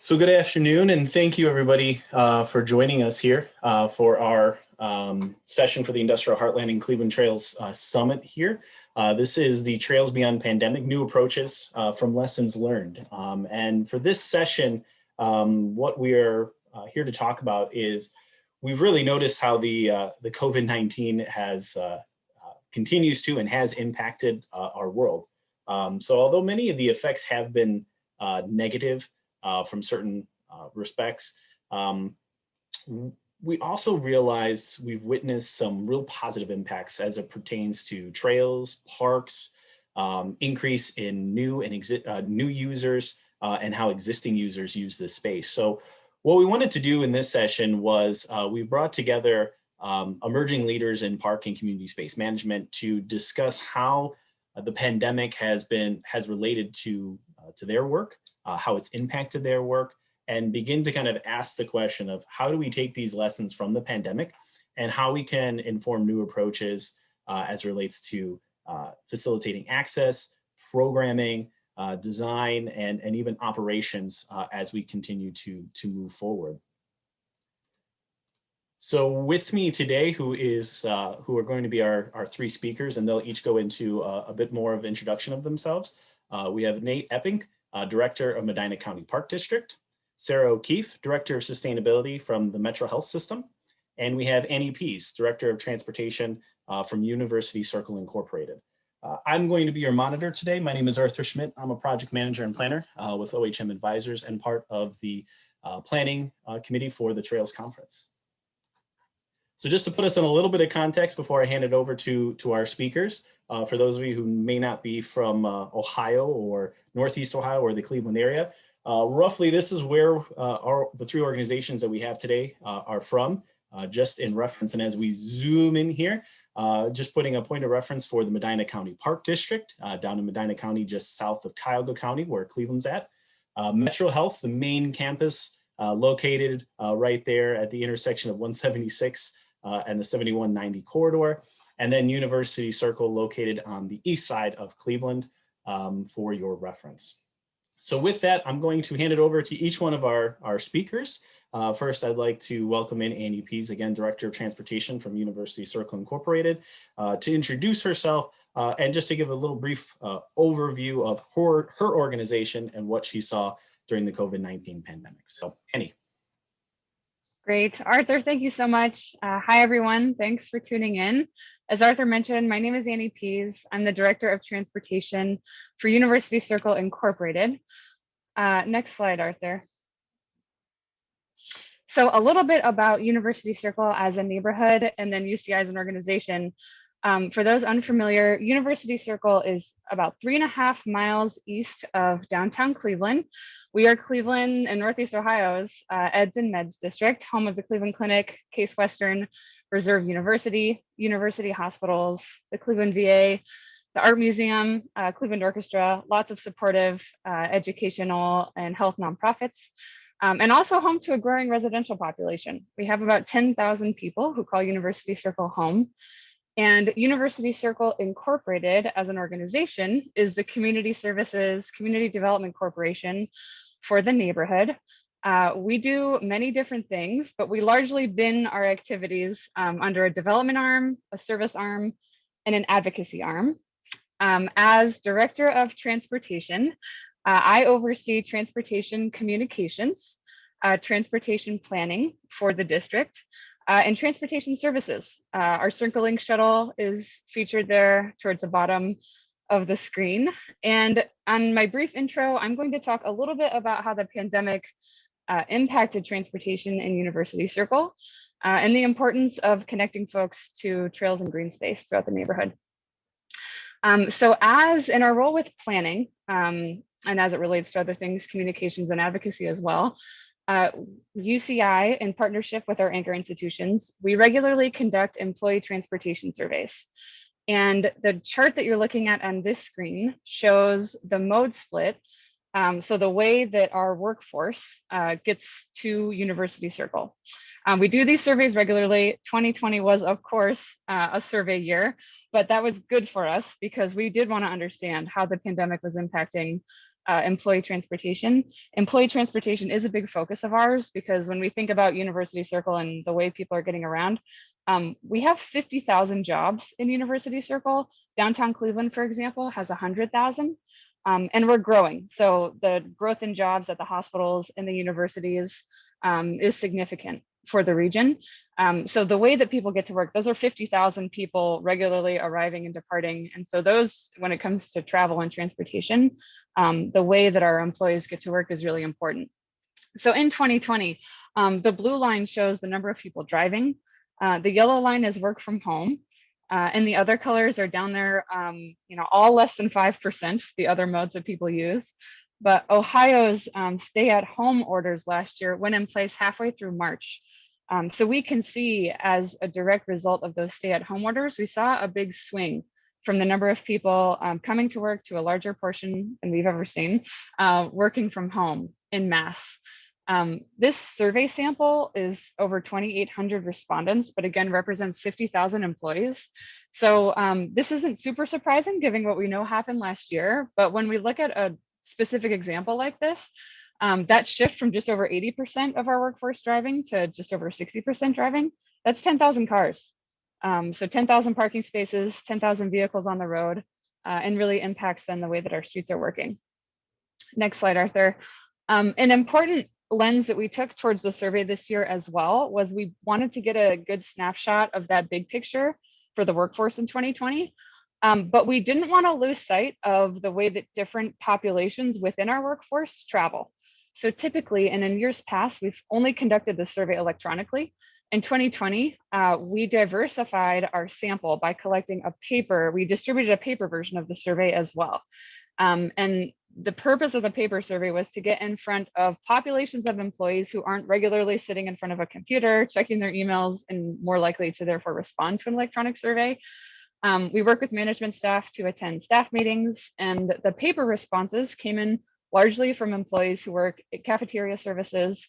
So good afternoon, and thank you everybody for joining us here for our session for the Industrial Heartland and Cleveland Trails Summit here. This is the Trails Beyond Pandemic, New Approaches from Lessons Learned. And for this session, what we are here to talk about is we've really noticed how the COVID-19 has continues to and has impacted our world. So although many of the effects have been negative, from certain respects. We also realize we've witnessed some real positive impacts as it pertains to trails, parks, increase in new users, and how existing users use this space. So what we wanted to do in this session was we brought together emerging leaders in park and community space management to discuss how the pandemic has related to their work, how it's impacted their work, and begin to kind of ask the question of how do we take these lessons from the pandemic and how we can inform new approaches as it relates to facilitating access, programming, design, and even operations as we continue to move forward. So with me today, who are going to be our three speakers, and they'll each go into a bit more of introduction of themselves. We have Nate Eppink, Director of Medina County Park District, Sarah O'Keefe, Director of Sustainability from the MetroHealth System, and we have Annie Pease, Director of Transportation from University Circle Incorporated. I'm going to be your monitor today. My name is Arthur Schmidt. I'm a project manager and planner with OHM Advisors and part of the planning committee for the Trails Conference. So just to put us in a little bit of context before I hand it over to our speakers, for those of you who may not be from Ohio or Northeast Ohio or the Cleveland area, roughly this is where the three organizations that we have today are from, just in reference. And as we zoom in here, just putting a point of reference for the Medina County Park District, down in Medina County, just south of Cuyahoga County, where Cleveland's at. MetroHealth, the main campus, located right there at the intersection of 176 and the 7190 corridor, and then University Circle located on the east side of Cleveland for your reference. So with that, I'm going to hand it over to each one of our speakers. First, I'd like to welcome in Annie Pease, again, Director of Transportation from University Circle Incorporated, to introduce herself and just to give a little brief overview of her organization and what she saw during the COVID-19 pandemic. So Annie. Great. Arthur, thank you so much. Hi, everyone. Thanks for tuning in. As Arthur mentioned, my name is Annie Pease. I'm the Director of Transportation for University Circle Incorporated. Next slide, Arthur. So a little bit about University Circle as a neighborhood and then UCI as an organization. For those unfamiliar, University Circle is about 3.5 miles east of downtown Cleveland. We are Cleveland and Northeast Ohio's Eds and Meds district, home of the Cleveland Clinic, Case Western, Reserve University, University Hospitals, the Cleveland VA, the Art Museum, Cleveland Orchestra, lots of supportive educational and health nonprofits, and also home to a growing residential population. We have about 10,000 people who call University Circle home. And University Circle Incorporated as an organization is the community services, community development corporation for the neighborhood. We do many different things, but we largely bin our activities under a development arm, a service arm, and an advocacy arm. As Director of Transportation, I oversee transportation communications, transportation planning for the district, and transportation services. Our CircleLink shuttle is featured there towards the bottom of the screen. And on my brief intro, I'm going to talk a little bit about how the pandemic impacted transportation in University Circle and the importance of connecting folks to trails and green space throughout the neighborhood. So as in our role with planning, and as it relates to other things, communications and advocacy as well, UCI, in partnership with our anchor institutions, we regularly conduct employee transportation surveys. And the chart that you're looking at on this screen shows the mode split. So the way that our workforce gets to University Circle. We do these surveys regularly. 2020 was, of course, a survey year, but that was good for us because we did want to understand how the pandemic was impacting employee transportation. Employee transportation is a big focus of ours because when we think about University Circle and the way people are getting around, we have 50,000 jobs in University Circle. Downtown Cleveland, for example, has 100,000. And we're growing. So the growth in jobs at the hospitals and the universities is significant for the region. So the way that people get to work, those are 50,000 people regularly arriving and departing. And so those, when it comes to travel and transportation, the way that our employees get to work is really important. So in 2020, the blue line shows the number of people driving. The yellow line is work from home. And the other colors are down there, all less than 5%, the other modes that people use. But Ohio's stay-at-home orders last year went in place halfway through March. So we can see as a direct result of those stay-at-home orders, we saw a big swing from the number of people coming to work to a larger portion than we've ever seen, working from home in mass. This survey sample is over 2,800 respondents, but again, represents 50,000 employees. So this isn't super surprising given what we know happened last year, but when we look at a specific example like this, that shift from just over 80% of our workforce driving to just over 60% driving, that's 10,000 cars. So 10,000 parking spaces, 10,000 vehicles on the road, and really impacts then the way that our streets are working. Next slide, Arthur. An important lens that we took towards the survey this year as well was we wanted to get a good snapshot of that big picture for the workforce in 2020. But we didn't want to lose sight of the way that different populations within our workforce travel. So typically, and in years past, we've only conducted the survey electronically. In 2020, we diversified our sample by collecting a paper. We distributed a paper version of the survey as well. And the purpose of the paper survey was to get in front of populations of employees who aren't regularly sitting in front of a computer, checking their emails, and more likely to therefore respond to an electronic survey. We work with management staff to attend staff meetings, and the paper responses came in largely from employees who work at cafeteria services,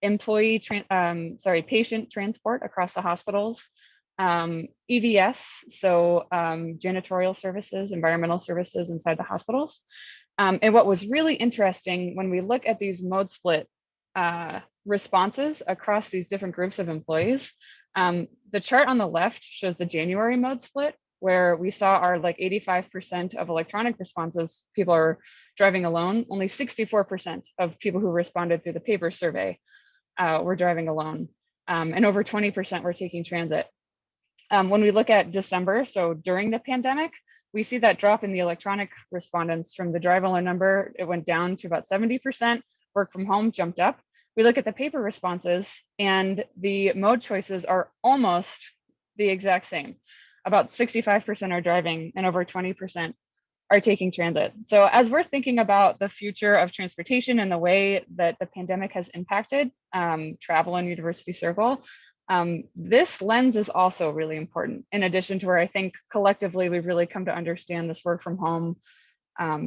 patient transport across the hospitals, EVS, so janitorial services, environmental services inside the hospitals. And what was really interesting when we look at these mode split responses across these different groups of employees, the chart on the left shows the January mode split, where we saw our 85% of electronic responses, people are driving alone. Only 64% of people who responded through the paper survey were driving alone, and over 20% were taking transit. When we look at December, so during the pandemic, we see that drop in the electronic respondents from the drive alone number. It went down to about 70%. Work from home jumped up. We look at the paper responses, and the mode choices are almost the exact same. About 65% are driving and over 20% are taking transit. So as we're thinking about the future of transportation and the way that the pandemic has impacted travel in University Circle, this lens is also really important, in addition to where I think collectively we've really come to understand this work from home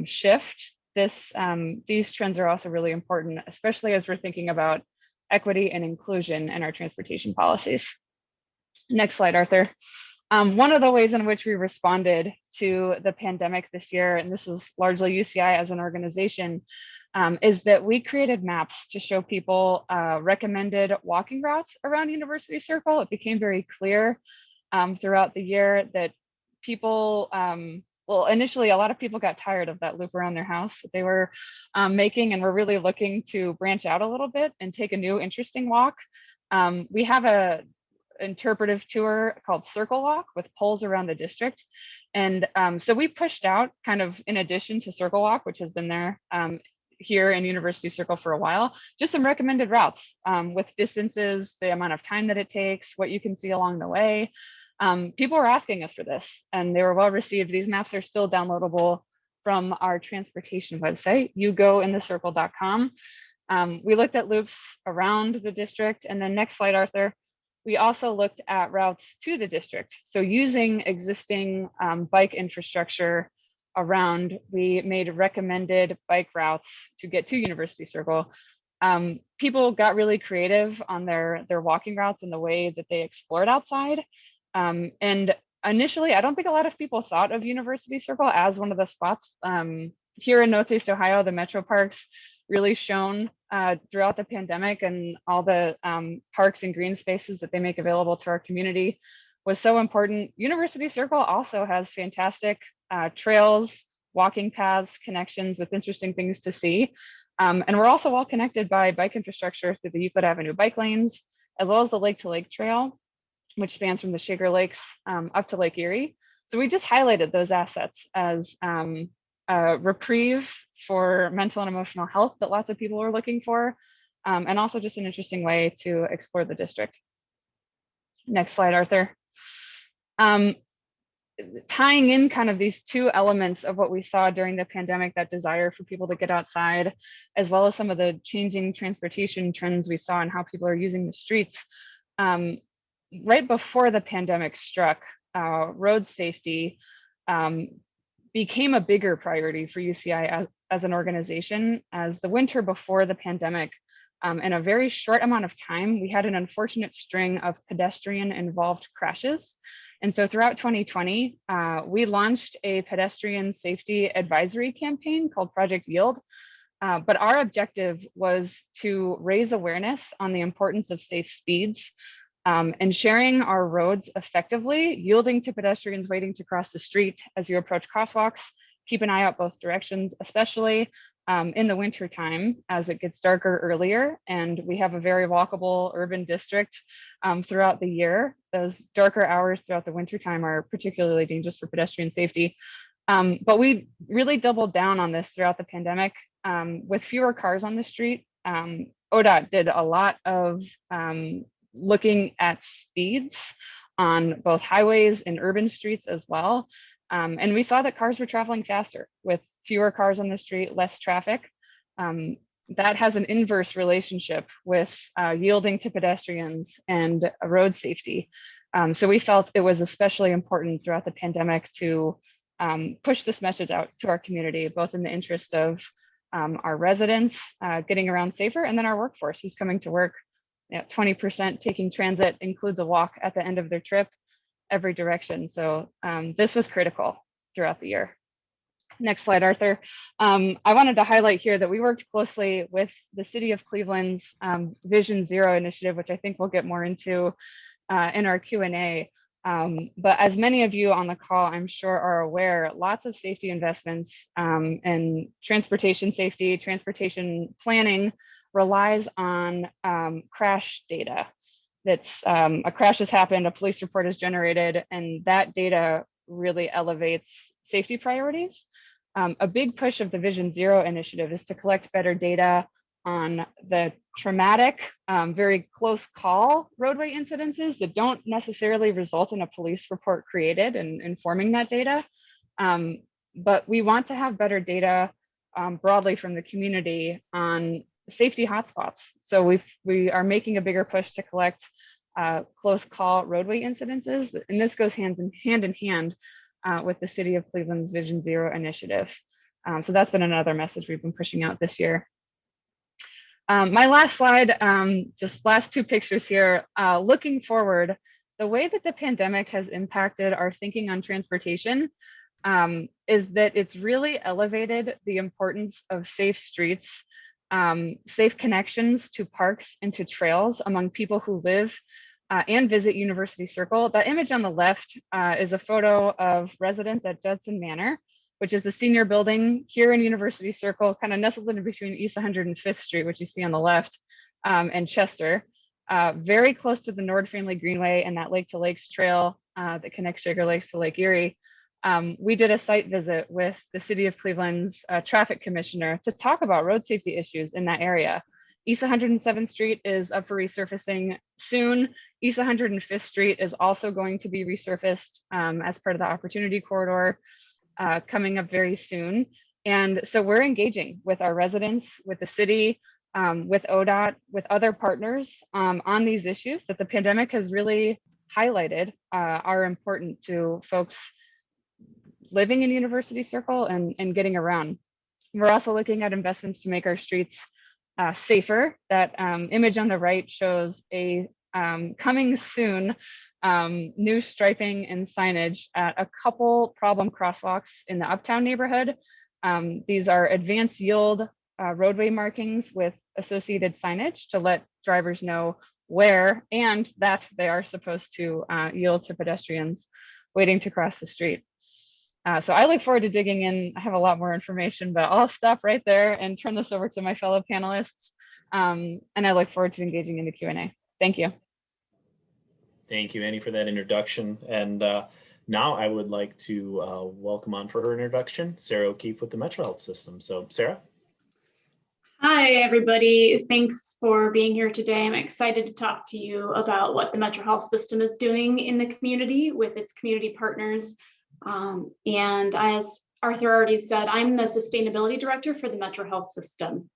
shift. These trends are also really important, especially as we're thinking about equity and inclusion in our transportation policies. Next slide, Arthur. One of the ways in which we responded to the pandemic this year, and this is largely UCI as an organization, is that we created maps to show people recommended walking routes around University Circle. It became very clear throughout the year that people, well, initially a lot of people got tired of that loop around their house that they were making, and were really looking to branch out a little bit and take a new interesting walk. We have a interpretive tour called Circle Walk with poles around the district. And so we pushed out, kind of in addition to Circle Walk, which has been there here in University Circle for a while, just some recommended routes with distances, the amount of time that it takes, what you can see along the way. People were asking us for this, and they were well received. These maps are still downloadable from our transportation website, yougointhecircle.com. We looked at loops around the district, and then next slide, Arthur. We also looked at routes to the district. So using existing bike infrastructure around, we made recommended bike routes to get to University Circle. People got really creative on their walking routes and the way that they explored outside. And initially, I don't think a lot of people thought of University Circle as one of the spots here in Northeast Ohio, the metro parks really shone throughout the pandemic, and all the parks and green spaces that they make available to our community was so important. University Circle also has fantastic trails, walking paths, connections with interesting things to see. And we're also well connected by bike infrastructure through the Euclid Avenue bike lanes, as well as the Lake to Lake Trail, which spans from the Shaker Lakes up to Lake Erie. So we just highlighted those assets as a reprieve for mental and emotional health that lots of people are looking for, and also just an interesting way to explore the district. Next slide, Arthur. Tying in kind of these two elements of what we saw during the pandemic, that desire for people to get outside, as well as some of the changing transportation trends we saw and how people are using the streets. Right before the pandemic struck, road safety became a bigger priority for UCI as an organization. As the winter before the pandemic, in a very short amount of time, we had an unfortunate string of pedestrian-involved crashes. And so throughout 2020, we launched a pedestrian safety advisory campaign called Project Yield. But our objective was to raise awareness on the importance of safe speeds and sharing our roads effectively, yielding to pedestrians waiting to cross the street as you approach crosswalks. Keep an eye out both directions, especially in the winter time as it gets darker earlier. And we have a very walkable urban district throughout the year. Those darker hours throughout the winter time are particularly dangerous for pedestrian safety. But we really doubled down on this throughout the pandemic. With fewer cars on the street, ODOT did a lot of looking at speeds on both highways and urban streets as well. And we saw that cars were traveling faster with fewer cars on the street, less traffic. That has an inverse relationship with yielding to pedestrians and road safety. So we felt it was especially important throughout the pandemic to push this message out to our community, both in the interest of our residents getting around safer, and then our workforce who's coming to work. 20% taking transit includes a walk at the end of their trip, every direction. So this was critical throughout the year. Next slide, Arthur. I wanted to highlight here that we worked closely with the City of Cleveland's Vision Zero initiative, which I think we'll get more into in our Q&A. But as many of you on the call, I'm sure, are aware, lots of safety investments and transportation safety, transportation planning relies on crash data. That's a crash has happened, a police report is generated, and that data really elevates safety priorities. A big push of the Vision Zero initiative is to collect better data on the traumatic, very close call roadway incidences that don't necessarily result in a police report created and informing that data. But we want to have better data broadly from the community on safety hotspots. So we are making a bigger push to collect close call roadway incidences, and this goes hand in hand with the City of Cleveland's Vision Zero initiative. So that's been another message we've been pushing out this year. My last slide, just last two pictures here. Looking forward, the way that the pandemic has impacted our thinking on transportation is that it's really elevated the importance of safe streets, safe connections to parks and to trails among people who live and visit University Circle. That image on the left is a photo of residents at Judson Manor, which is the senior building here in University Circle, kind of nestled in between East 105th Street, which you see on the left, and Chester. Very close to the Nord Family Greenway and that Lake to Lakes trail that connects Shaker Lakes to Lake Erie. We did a site visit with the City of Cleveland's traffic commissioner to talk about road safety issues in that area. East 107th Street is up for resurfacing soon. East 105th Street is also going to be resurfaced as part of the Opportunity Corridor coming up very soon. And so we're engaging with our residents, with the city, with ODOT, with other partners on these issues that the pandemic has really highlighted are important to folks living in University Circle and getting around. We're also looking at investments to make our streets safer. That image on the right shows a coming soon new striping and signage at a couple problem crosswalks in the Uptown neighborhood. These are advanced yield roadway markings with associated signage to let drivers know where and that they are supposed to yield to pedestrians waiting to cross the street. So I look forward to digging in. I have a lot more information, but I'll stop right there and turn this over to my fellow panelists. And I look forward to engaging in the Q&A. Thank you. Thank you, Annie, for that introduction. And now I would like to welcome on for her introduction, Sarah O'Keefe with the MetroHealth system. So Sarah. Hi, everybody. Thanks for being here today. I'm excited to talk to you about what the MetroHealth system is doing in the community with its community partners. And as Arthur already said, I'm the sustainability director for the MetroHealth system.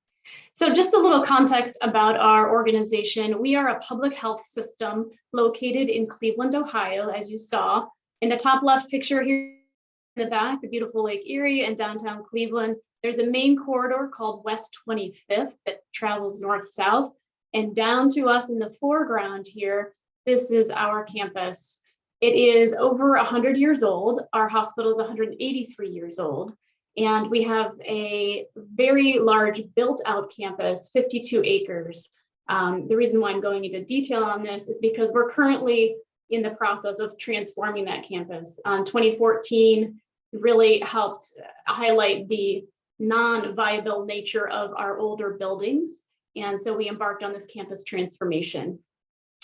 So just a little context about our organization. We are a public health system located in Cleveland, Ohio, as you saw. In the top left picture here in the back, the beautiful Lake Erie and downtown Cleveland. There's a main corridor called West 25th that travels north-south. And down to us in the foreground here, this is our campus. It is over 100 years old. Our hospital is 183 years old. And we have a very large built out campus, 52 acres. The reason why I'm going into detail on this is because we're currently in the process of transforming that campus. 2014 really helped highlight the non-viable nature of our older buildings. And so we embarked on this campus transformation.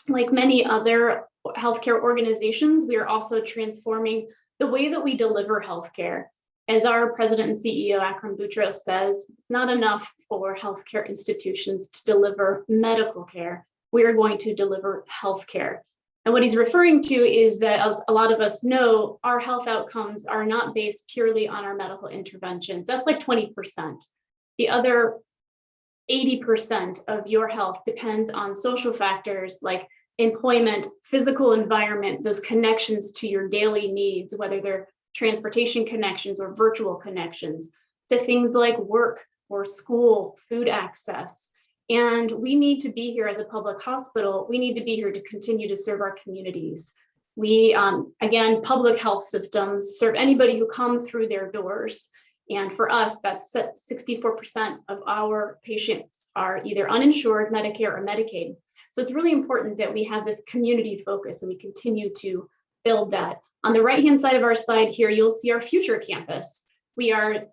Like many other healthcare organizations, we are also transforming the way that we deliver healthcare. As our president and CEO, Akram Boutros, says, it's not enough for healthcare institutions to deliver medical care. We are going to deliver healthcare. And what he's referring to is that, as a lot of us know, our health outcomes are not based purely on our medical interventions. That's like 20%. The other 80% of your health depends on social factors like employment, physical environment, those connections to your daily needs, whether they're transportation connections or virtual connections, to things like work or school, food access. And we need to be here as a public hospital. We need to be here to continue to serve our communities. We, again, public health systems serve anybody who come through their doors. And for us, that's 64% of our patients are either uninsured, Medicare, or Medicaid. So it's really important that we have this community focus and we continue to build that. On the right-hand side of our slide here, you'll see our future campus. We are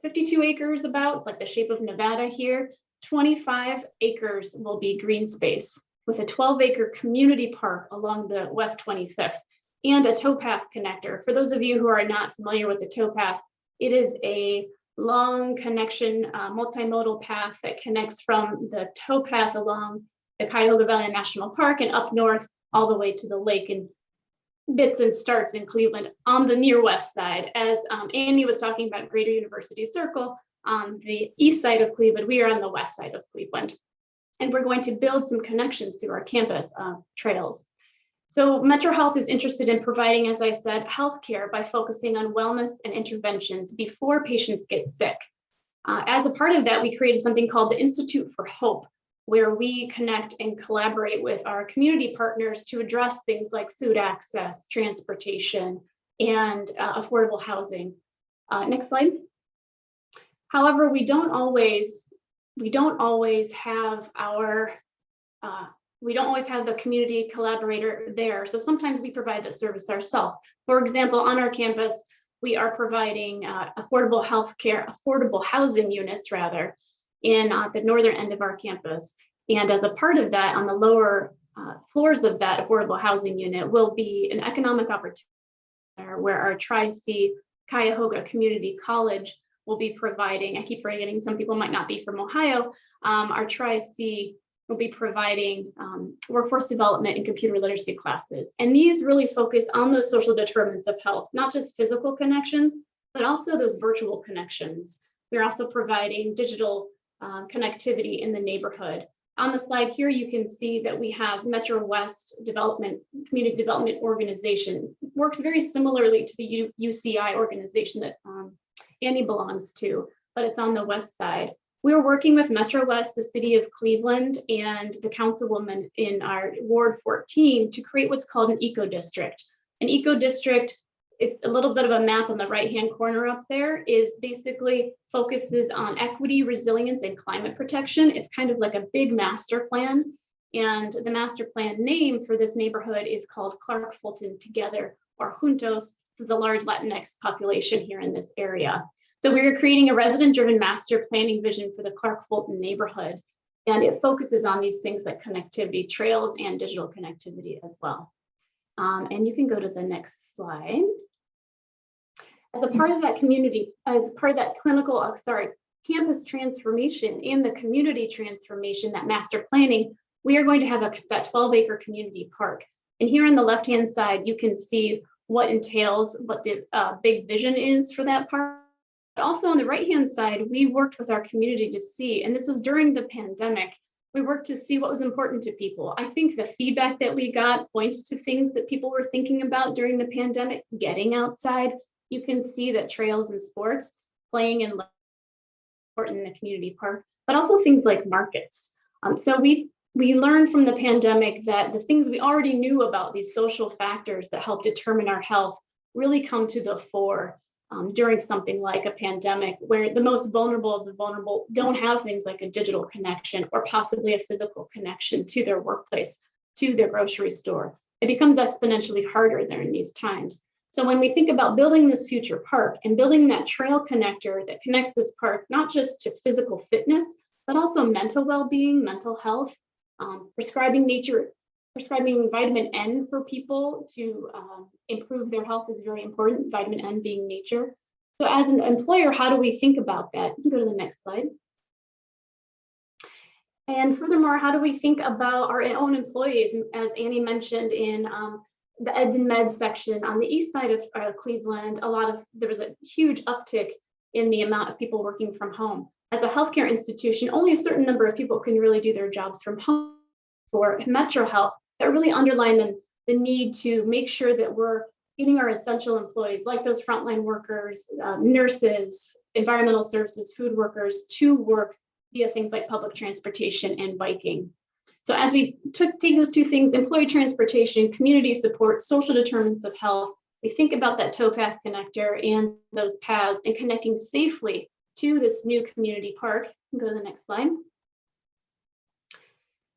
52 acres about, it's like the shape of Nevada here. 25 acres will be green space with a 12-acre community park along the West 25th and a towpath connector. For those of you who are not familiar with the towpath, it is a long connection, multimodal path that connects from the towpath along the Cuyahoga Valley National Park and up north all the way to the lake, and bits and starts in Cleveland on the near west side. As Andy was talking about Greater University Circle, on the east side of Cleveland, we are on the west side of Cleveland. And we're going to build some connections through our campus trails. So MetroHealth is interested in providing, as I said, healthcare by focusing on wellness and interventions before patients get sick. As a part of that, we created something called the Institute for Hope, where we connect and collaborate with our community partners to address things like food access, transportation, and affordable housing. Next slide. However, we don't always have the community collaborator there. So sometimes we provide that service ourselves. For example, on our campus, we are providing affordable housing units rather, in the northern end of our campus. And as a part of that, on the lower floors of that affordable housing unit will be an economic opportunity where our Tri-C Cuyahoga Community College will be providing, I keep forgetting, some people might not be from Ohio, our Tri-C will be providing workforce development and computer literacy classes. And these really focus on those social determinants of health, not just physical connections, but also those virtual connections. We're also providing digital connectivity in the neighborhood. On the slide here, you can see that we have Metro West Community Development Organization. Works very similarly to the UCI organization that Annie belongs to, but it's on the west side. We were working with Metro West, the city of Cleveland, and the councilwoman in our Ward 14 to create what's called an eco district. An eco district it's a little bit of a map on the right-hand corner up there, is basically focuses on equity, resilience, and climate protection. It's kind of like a big master plan. And the master plan name for this neighborhood is called Clark Fulton Together, or Juntos. This is a large Latinx population here in this area. So we are creating a resident-driven master planning vision for the Clark Fulton neighborhood. And it focuses on these things like connectivity, trails, and digital connectivity as well. And you can go to the next slide. As a part of that community, as part of that campus transformation and the community transformation, that master planning, we are going to have that 12-acre community park. And here on the left-hand side, you can see what entails, what the big vision is for that park. But also on the right-hand side, we worked with our community to see, and this was during the pandemic, we worked to see what was important to people. I think the feedback that we got points to things that people were thinking about during the pandemic, getting outside. You can see that trails and sports, playing and important in the community park, but also things like markets. So we learned from the pandemic that the things we already knew about, these social factors that help determine our health, really come to the fore during something like a pandemic, where the most vulnerable of the vulnerable don't have things like a digital connection or possibly a physical connection to their workplace, to their grocery store. It becomes exponentially harder during these times. So when we think about building this future park and building that trail connector that connects this park, not just to physical fitness, but also mental well-being, mental health, prescribing vitamin N for people to improve their health is very important, vitamin N being nature. So as an employer, how do we think about that? You can go to the next slide. And furthermore, how do we think about our own employees? As Annie mentioned in the eds and meds section on the east side of Cleveland, there was a huge uptick in the amount of people working from home. As a healthcare institution, only a certain number of people can really do their jobs from home. For MetroHealth, that really underline the need to make sure that we're getting our essential employees, like those frontline workers, nurses, environmental services, food workers, to work via things like public transportation and biking. So as we take those two things, employee transportation, community support, social determinants of health, we think about that towpath connector and those paths and connecting safely to this new community park. Go to the next slide.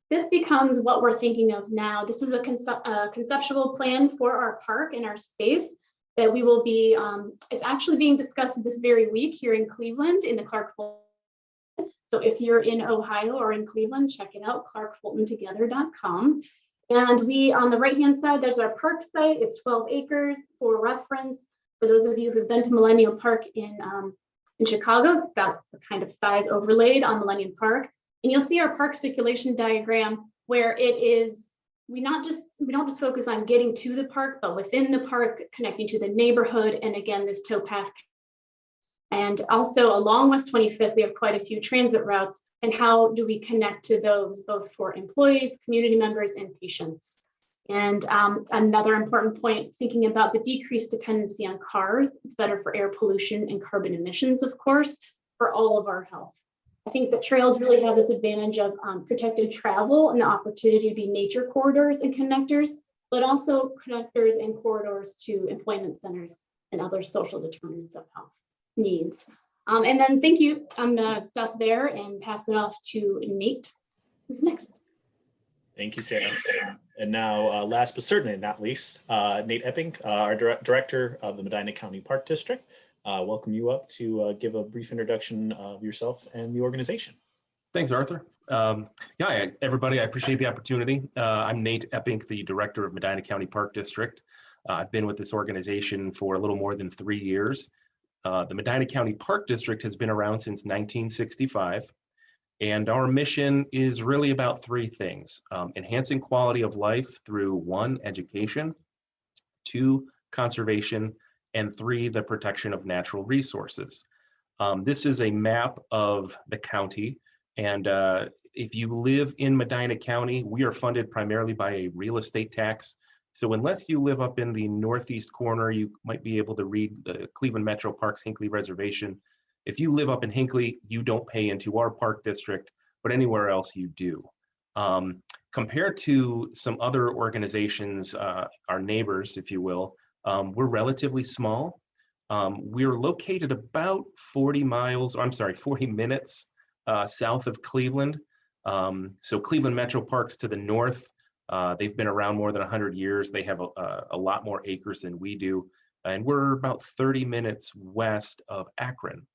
This becomes what we're thinking of now. This is a conceptual plan for our park and our space that we will be, it's actually being discussed this very week here in Cleveland in the Clark Fulton. So if you're in Ohio or in Cleveland, check it out, clarkfultontogether.com. And we, on the right-hand side, there's our park site. It's 12 acres for reference. For those of you who've been to Millennium Park in Chicago, that's the kind of size overlaid on Millennium Park. And you'll see our park circulation diagram where it is, we don't just focus on getting to the park, but within the park, connecting to the neighborhood. And again, this towpath. And also along West 25th, we have quite a few transit routes. And how do we connect to those, both for employees, community members, and patients? And another important point, thinking about the decreased dependency on cars. It's better for air pollution and carbon emissions, of course, for all of our health. I think that trails really have this advantage of protected travel and the opportunity to be nature corridors and connectors, but also connectors and corridors to employment centers and other social determinants of health needs. And then thank you. I'm gonna stop there and pass it off to Nate, who's next. Thank you, Sarah. And now, last but certainly not least, Nate Eppink, our Director of the Medina County Park District. Welcome you up to give a brief introduction of yourself and the organization. Thanks, Arthur. Yeah, everybody, I appreciate the opportunity. I'm Nate Eppink, the Director of Medina County Park District. I've been with this organization for a little more than 3 years. The Medina County Park District has been around since 1965. And our mission is really about three things: enhancing quality of life through 1, education, 2, conservation, and 3, the protection of natural resources. This is a map of the county. And if you live in Medina County, we are funded primarily by a real estate tax. So unless you live up in the northeast corner, you might be able to read the Cleveland Metro Parks Hinckley Reservation. If you live up in Hinckley, you don't pay into our park district, but anywhere else you do. Compared to some other organizations, our neighbors, if you will, We're relatively small. We're located about 40 minutes south of Cleveland. So Cleveland Metro Parks to the north, they've been around more than 100 years. They have a lot more acres than we do. And we're about 30 minutes west of Akron.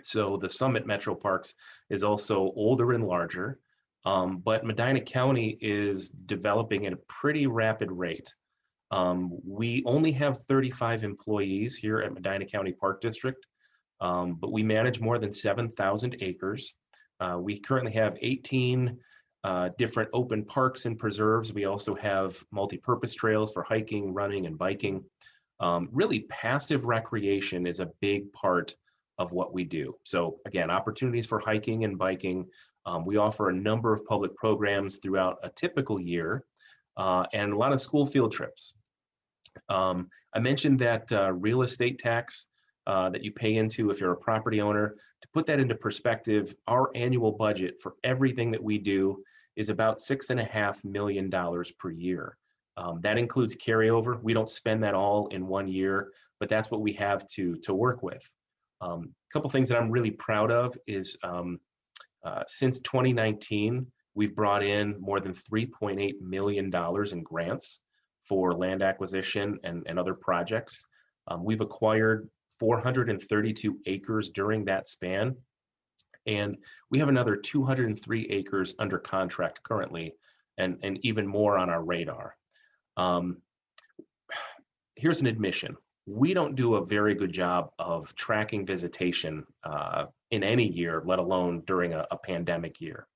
So the Summit Metro Parks is also older and larger, but Medina County is developing at a pretty rapid rate. We only have 35 employees here at Medina County Park District, but we manage more than 7,000 acres. We currently have 18 different open parks and preserves. We also have multi-purpose trails for hiking, running, and biking. Really, passive recreation is a big part of what we do. So again, opportunities for hiking and biking. We offer a number of public programs throughout a typical year, and a lot of school field trips. I mentioned that real estate tax that you pay into if you're a property owner. To put that into perspective, our annual budget for everything that we do is about $6.5 million per year. That includes carryover. We don't spend that all in one year, but that's what we have to work with. A couple things that I'm really proud of is since 2019, we've brought in more than $3.8 million in grants for land acquisition and other projects. We've acquired 432 acres during that span, and we have another 203 acres under contract currently, and even more on our radar. Here's an admission. We don't do a very good job of tracking visitation in any year, let alone during a pandemic year.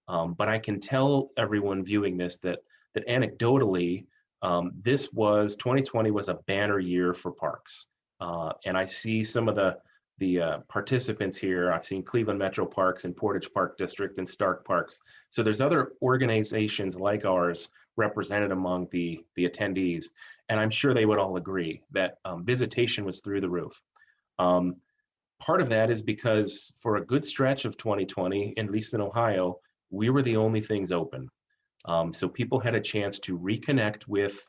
But I can tell everyone viewing this that anecdotally, 2020 was a banner year for parks. And I see some of the participants here. I've seen Cleveland Metro Parks and Portage Park District and Stark Parks. So there's other organizations like ours represented among the attendees. And I'm sure they would all agree that visitation was through the roof. Part of that is because for a good stretch of 2020, at least in Ohio, we were the only things open. So people had a chance to reconnect with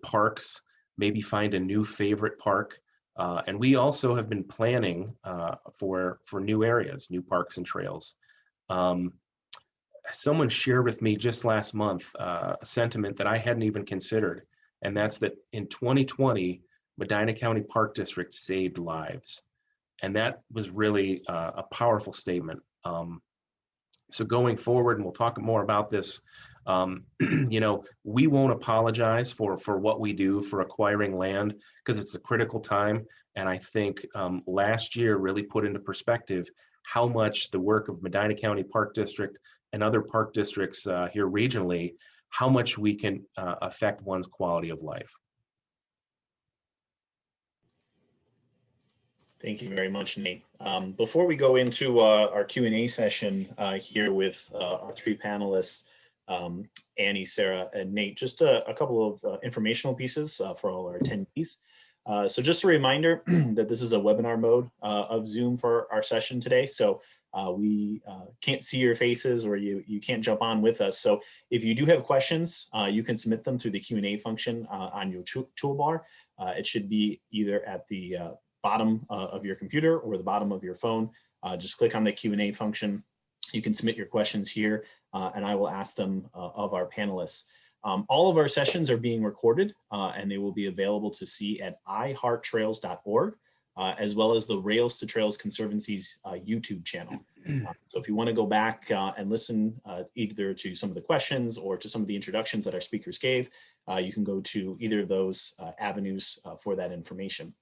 parks, maybe find a new favorite park. And we also have been planning for new areas, new parks and trails. Someone shared with me just last month a sentiment that I hadn't even considered, and that's that in 2020, Medina County Park District saved lives. And that was really a powerful statement. So going forward, and we'll talk more about this, we won't apologize for what we do for acquiring land, because it's a critical time. And I think last year really put into perspective how much the work of Medina County Park District and other park districts here regionally, how much we can affect one's quality of life. Thank you very much, Nate. Before we go into our Q&A session here with our three panelists, Annie, Sarah, and Nate, just a couple of informational pieces for all our attendees. So just a reminder that this is a webinar mode of Zoom for our session today. So we can't see your faces, or you can't jump on with us. So if you do have questions, you can submit them through the Q&A function on your toolbar. It should be either at the bottom of your computer or the bottom of your phone. Just click on the Q&A function. You can submit your questions here, and I will ask them of our panelists. All of our sessions are being recorded, and they will be available to see at ihearttrails.org, as well as the Rails to Trails Conservancy's YouTube channel. So if you want to go back and listen either to some of the questions or to some of the introductions that our speakers gave, you can go to either of those avenues for that information.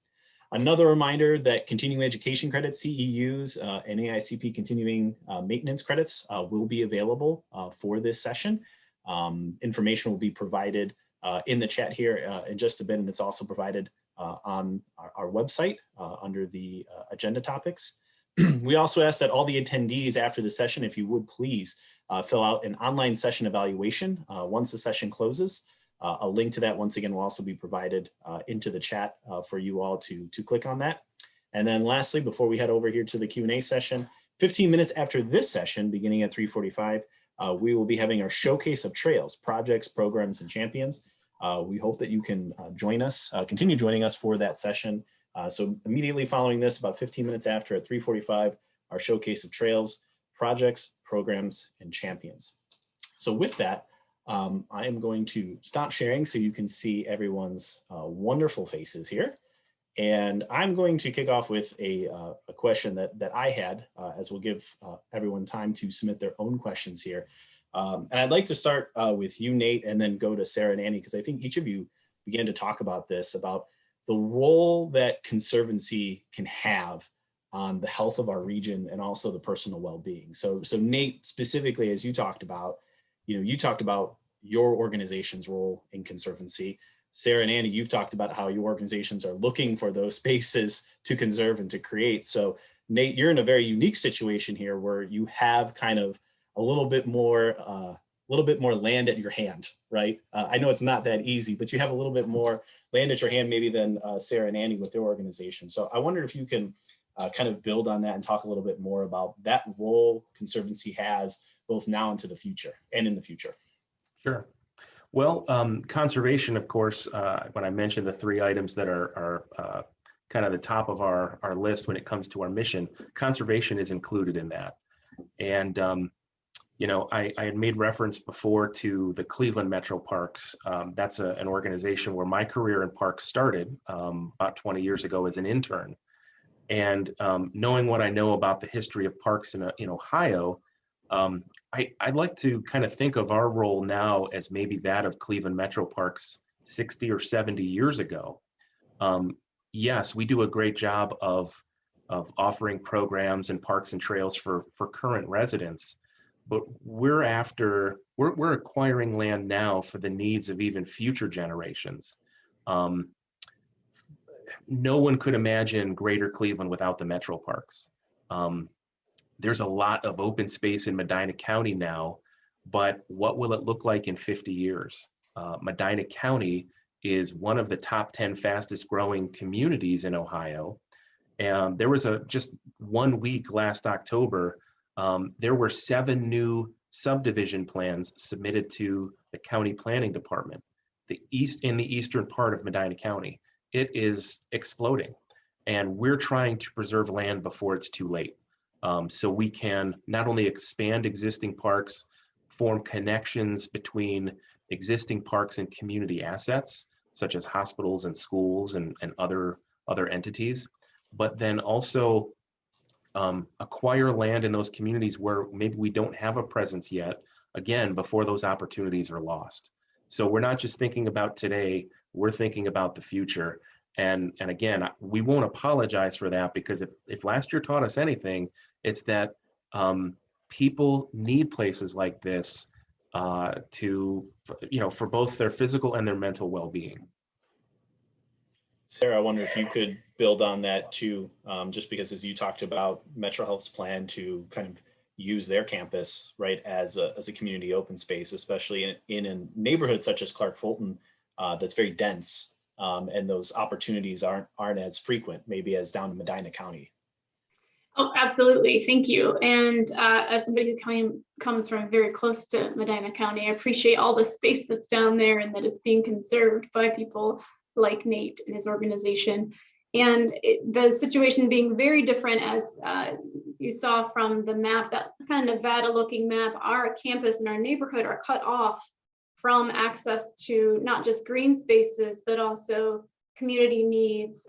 Another reminder that continuing education credits, CEUs, and AICP continuing maintenance credits will be available for this session. Information will be provided in the chat here in just a bit, and it's also provided on our website under the agenda topics. We also ask that all the attendees after the session, if you would please fill out an online session evaluation once the session closes. A link to that, once again, will also be provided into the chat for you all to click on that. And then lastly, before we head over here to the Q&A session, 15 minutes after this session, beginning at 3:45, we will be having our Showcase of Trails, Projects, Programs, and Champions. We hope that you can join us, continue joining us for that session. So immediately following this, about 15 minutes after at 3:45, our showcase of trails, projects, programs, and champions. So with that, I am going to stop sharing so you can see everyone's wonderful faces here. And I'm going to kick off with a question that I had, as we'll give everyone time to submit their own questions here. And I'd like to start with you, Nate, and then go to Sarah and Annie, because I think each of you began to talk about this, about the role that conservancy can have on the health of our region and also the personal well-being. So Nate, specifically, as you talked about, you talked about your organization's role in conservancy. Sarah and Annie, you've talked about how your organizations are looking for those spaces to conserve and to create. So Nate, you're in a very unique situation here where you have kind of a little bit more land at your hand, right? I know it's not that easy, but you have a little bit more land at your hand maybe than Sarah and Annie with their organization. So I wonder if you can kind of build on that and talk a little bit more about that role conservancy has both now and to the future and in the future. Sure. Well, conservation, of course, when I mentioned the 3 items that are kind of the top of our list when it comes to our mission, conservation is included in that. And, I had made reference before to the Cleveland Metro Parks. That's an organization where my career in parks started about 20 years ago as an intern. And knowing what I know about the history of parks in Ohio, I'd like to kind of think of our role now as maybe that of Cleveland Metro Parks 60 or 70 years ago. Yes, we do a great job of offering programs and parks and trails for current residents, but we're acquiring land now for the needs of even future generations. No one could imagine Greater Cleveland without the Metro Parks. There's a lot of open space in Medina County now, but what will it look like in 50 years? Medina County is one of the top 10 fastest growing communities in Ohio. And there was just 1 week last October, there were 7 new subdivision plans submitted to the county planning department, in the eastern part of Medina County. It is exploding, and we're trying to preserve land before it's too late. So we can not only expand existing parks, form connections between existing parks and community assets, such as hospitals and schools and other entities, but then also acquire land in those communities where maybe we don't have a presence yet, again, before those opportunities are lost. So we're not just thinking about today, we're thinking about the future. And again, we won't apologize for that, because if last year taught us anything, it's that people need places like this for both their physical and their mental well-being. Sarah, I wonder if you could build on that too, just because as you talked about MetroHealth's plan to kind of use their campus, right, as a community open space, especially in a neighborhood such as Clark Fulton, that's very dense, and those opportunities aren't as frequent, maybe as down in Medina County. Oh, absolutely. Thank you. And as somebody who comes from very close to Medina County, I appreciate all the space that's down there and that it's being conserved by people like Nate and his organization. And the situation being very different, as you saw from the map, that kind of Nevada looking map, our campus and our neighborhood are cut off from access to not just green spaces, but also community needs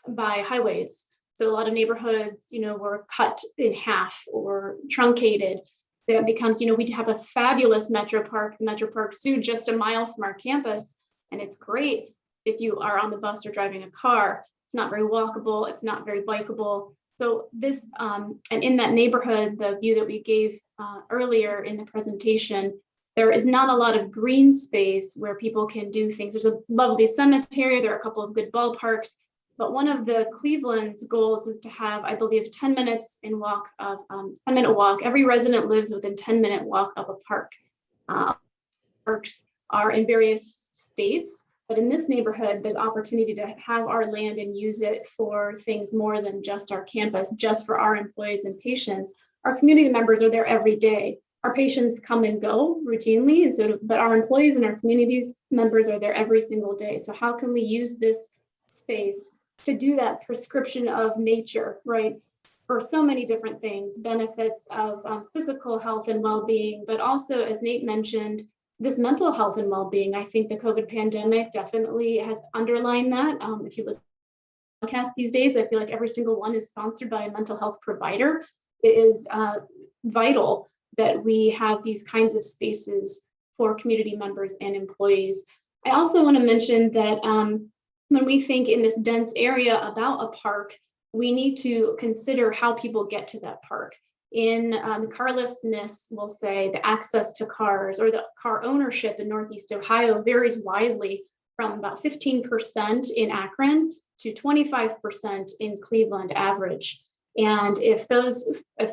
by highways. So a lot of neighborhoods, were cut in half or truncated. That becomes, we have a fabulous Metro Park Zoo, just a mile from our campus. And it's great if you are on the bus or driving a car. It's not very walkable. It's not very bikeable. So this, and in that neighborhood, the view that we gave earlier in the presentation, there is not a lot of green space where people can do things. There's a lovely cemetery. There are a couple of good ballparks. But one of the Cleveland's goals is to have, I believe, 10 minutes in walk of 10-minute walk. Every resident lives within 10-minute walk of a park. Parks are in various states, but in this neighborhood, there's opportunity to have our land and use it for things more than just our campus, just for our employees and patients. Our community members are there every day. Our patients come and go routinely, and so, but our employees and our communities members are there every single day. So how can we use this space to do that prescription of nature, right? For so many different things, benefits of physical health and well-being, but also, as Nate mentioned, this mental health and well-being. I think the COVID pandemic definitely has underlined that. If you listen to podcasts these days, I feel like every single one is sponsored by a mental health provider. It is vital that we have these kinds of spaces for community members and employees. I also want to mention that when we think in this dense area about a park, we need to consider how people get to that park. In the carlessness, we'll say the access to cars or the car ownership in Northeast Ohio varies widely from about 15% in Akron to 25% in Cleveland average. And if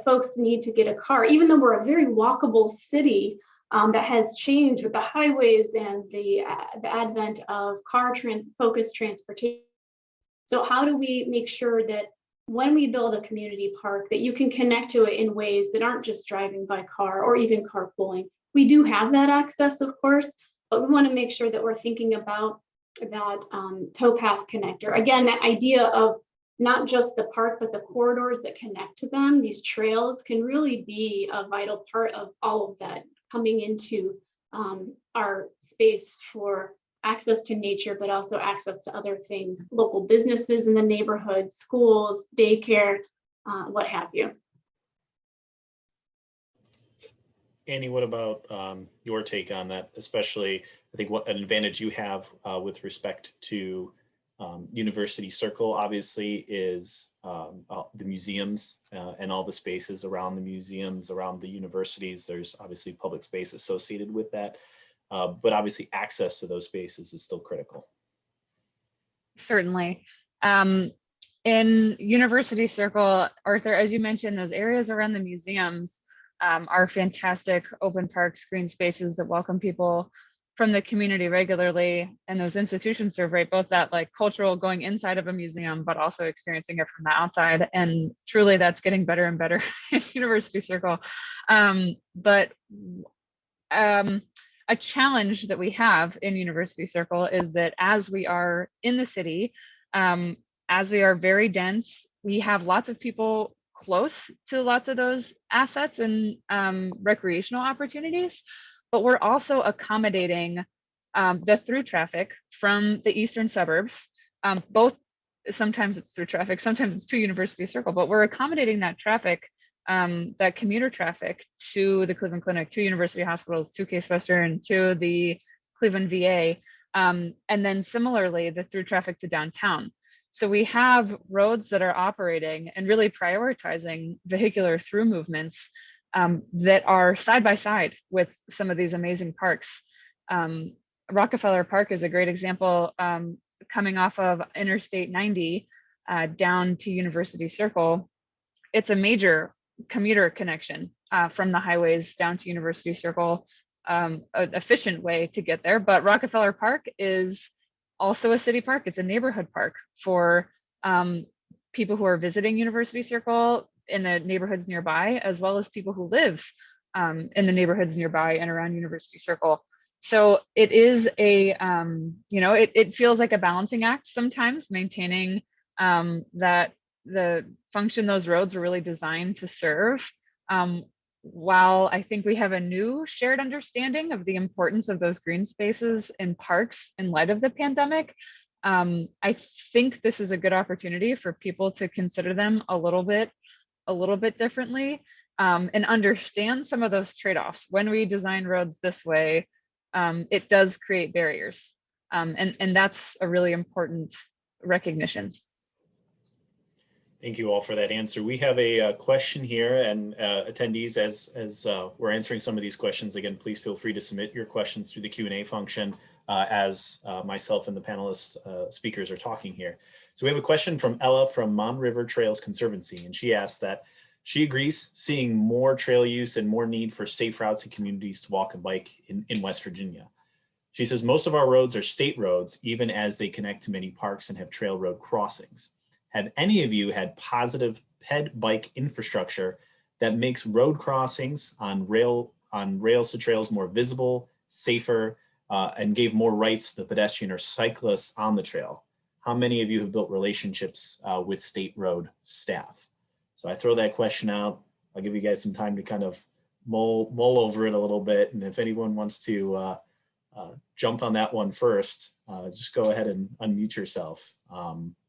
folks need to get a car, even though we're a very walkable city that has changed with the highways and the advent of car-focused transportation. So how do we make sure that when we build a community park that you can connect to it in ways that aren't just driving by car or even carpooling? We do have that access, of course, but we want to make sure that we're thinking about that towpath connector. Again, that idea of not just the park, but the corridors that connect to them. These trails can really be a vital part of all of that, coming into our space for access to nature, but also access to other things, local businesses in the neighborhood, schools, daycare, what have you. Annie, what about your take on that? Especially, I think what an advantage you have with respect to University Circle, obviously, is the museums and all the spaces around the museums, around the universities. There's obviously public space associated with that. But obviously access to those spaces is still critical. Certainly. In University Circle, Arthur, as you mentioned, those areas around the museums are fantastic open parks, green spaces that welcome people from the community regularly. And those institutions serve, right, both that like cultural going inside of a museum, but also experiencing it from the outside. And truly that's getting better and better in University Circle. A challenge that we have in University Circle is that as we are in the city, as we are very dense, we have lots of people close to lots of those assets and recreational opportunities, but we're also accommodating the through traffic from the eastern suburbs, both sometimes it's through traffic, sometimes it's to University Circle, but we're accommodating that traffic, that commuter traffic to the Cleveland Clinic, to University Hospitals, to Case Western, to the Cleveland VA, and then similarly the through traffic to downtown. So we have roads that are operating and really prioritizing vehicular through movements that are side by side with some of these amazing parks. Rockefeller Park is a great example, coming off of Interstate 90 down to University Circle. It's a major commuter connection from the highways down to University Circle, an efficient way to get there. But Rockefeller Park is also a city park. It's a neighborhood park for people who are visiting University Circle in the neighborhoods nearby, as well as people who live in the neighborhoods nearby and around University Circle. So it is a, it feels like a balancing act sometimes, maintaining that the function those roads are really designed to serve. While I think we have a new shared understanding of the importance of those green spaces in parks in light of the pandemic, I think this is a good opportunity for people to consider them a little bit differently, and understand some of those trade-offs. When we design roads this way, it does create barriers, and that's a really important recognition. Thank you all for that answer. We have a question here, and attendees, as we're answering some of these questions, again, please feel free to submit your questions through the Q&A function as myself and the panelists speakers are talking here. So we have a question from Ella from Mon River Trails Conservancy, and she asks that she agrees seeing more trail use and more need for safe routes and communities to walk and bike in West Virginia. She says most of our roads are state roads, even as they connect to many parks and have trail road crossings. Have any of you had positive ped bike infrastructure that makes road crossings on on rails to trails more visible, safer, and gave more rights to the pedestrian or cyclists on the trail? How many of you have built relationships with state road staff? So I throw that question out. I'll give you guys some time to kind of mull over it a little bit. And if anyone wants to jump on that one first, just go ahead and unmute yourself.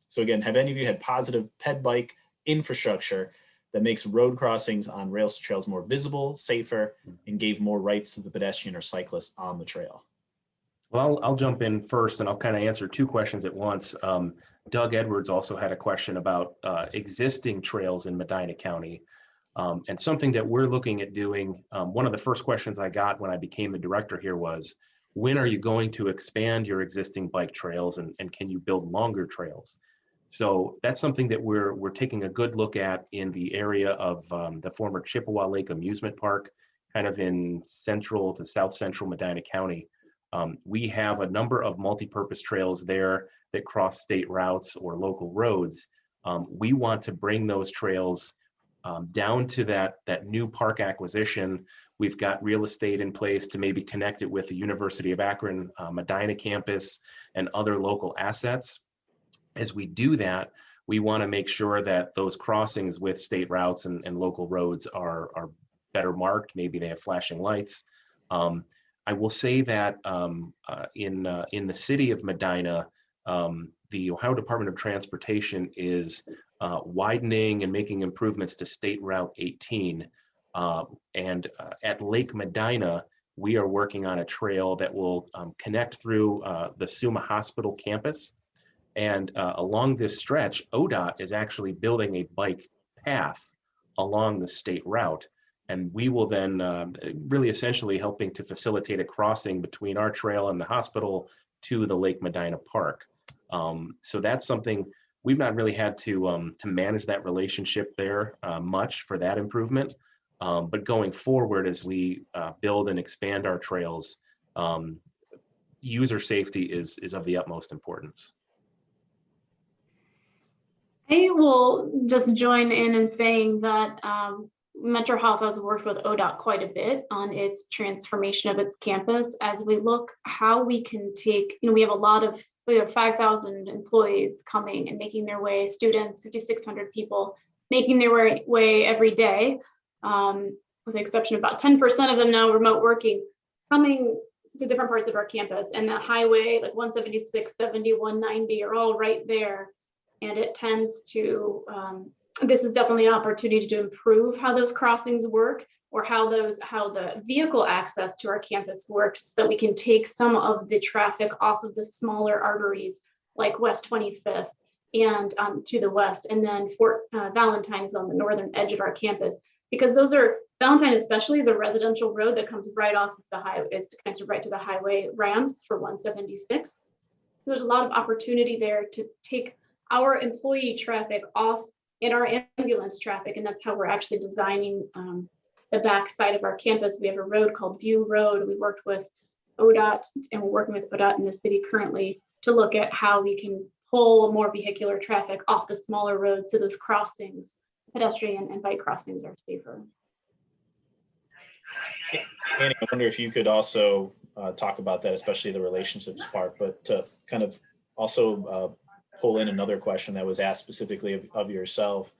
So again, have any of you had positive ped bike infrastructure that makes road crossings on rails to trails more visible, safer, and gave more rights to the pedestrian or cyclist on the trail? Well, I'll jump in first and I'll kind of answer two questions at once. Doug Edwards also had a question about existing trails in Medina County. And something that we're looking at doing, one of the first questions I got when I became the director here was, when are you going to expand your existing bike trails and can you build longer trails? So that's something that we're taking a good look at in the area of the former Chippewa Lake Amusement Park, kind of in central to south central Medina County. We have a number of multi-purpose trails there that cross state routes or local roads. We want to bring those trails down to that new park acquisition. We've got real estate in place to maybe connect it with the University of Akron Medina campus and other local assets. As we do that, we want to make sure that those crossings with state routes and local roads are better marked. Maybe they have flashing lights. I will say that in the city of Medina, the Ohio Department of Transportation is widening and making improvements to State Route 18. And at Lake Medina, we are working on a trail that will connect through the Summa Hospital campus. And along this stretch, ODOT is actually building a bike path along the state route. And we will then really essentially helping to facilitate a crossing between our trail and the hospital to the Lake Medina Park. So that's something we've not really had to manage that relationship there much for that improvement. But going forward, as we build and expand our trails, user safety is of the utmost importance. I will just join in saying that MetroHealth has worked with ODOT quite a bit on its transformation of its campus as we look how we can take, we have 5,000 employees coming and making their way, students, 5,600 people making their way every day, with the exception of about 10% of them now remote working, coming to different parts of our campus. And the highway, like 176, 70, 190 are all right there. And it tends to, this is definitely an opportunity to improve how those crossings work, or how the vehicle access to our campus works, so that we can take some of the traffic off of the smaller arteries like West 25th and to the west, and then Fort Valentine's on the northern edge of our campus, because Valentine especially is a residential road that comes right off of the highway. It's connected right to the highway ramps for 176. There's a lot of opportunity there to take our employee traffic off and our ambulance traffic, and that's how we're actually designing the back side of our campus. We have a road called View Road. We worked with ODOT, and we're working with ODOT in the city currently to look at how we can pull more vehicular traffic off the smaller roads, so those crossings, pedestrian and bike crossings, are safer. Annie, I wonder if you could also talk about that, especially the relationships part, but to kind of also pull in another question that was asked specifically of yourself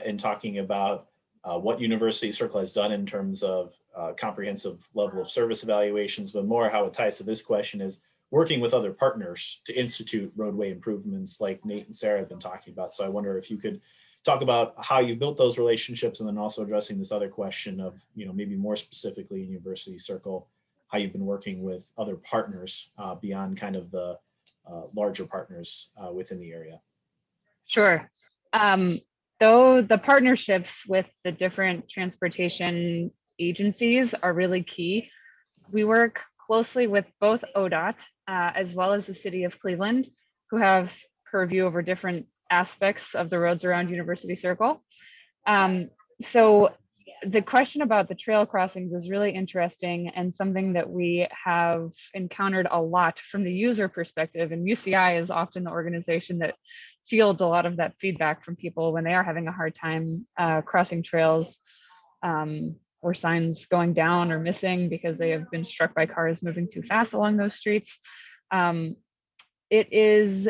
in talking about what University Circle has done in terms of comprehensive level of service evaluations, but more how it ties to this question is working with other partners to institute roadway improvements like Nate and Sarah have been talking about. So I wonder if you could talk about how you built those relationships, and then also addressing this other question of, maybe more specifically in University Circle, how you've been working with other partners beyond kind of the larger partners within the area. Sure. Though the partnerships with the different transportation agencies are really key, we work closely with both ODOT as well as the city of Cleveland, who have purview over different aspects of the roads around University Circle. So the question about the trail crossings is really interesting, and something that we have encountered a lot from the user perspective. And UCI is often the organization that fields a lot of that feedback from people when they are having a hard time crossing trails or signs going down or missing because they have been struck by cars moving too fast along those streets. It is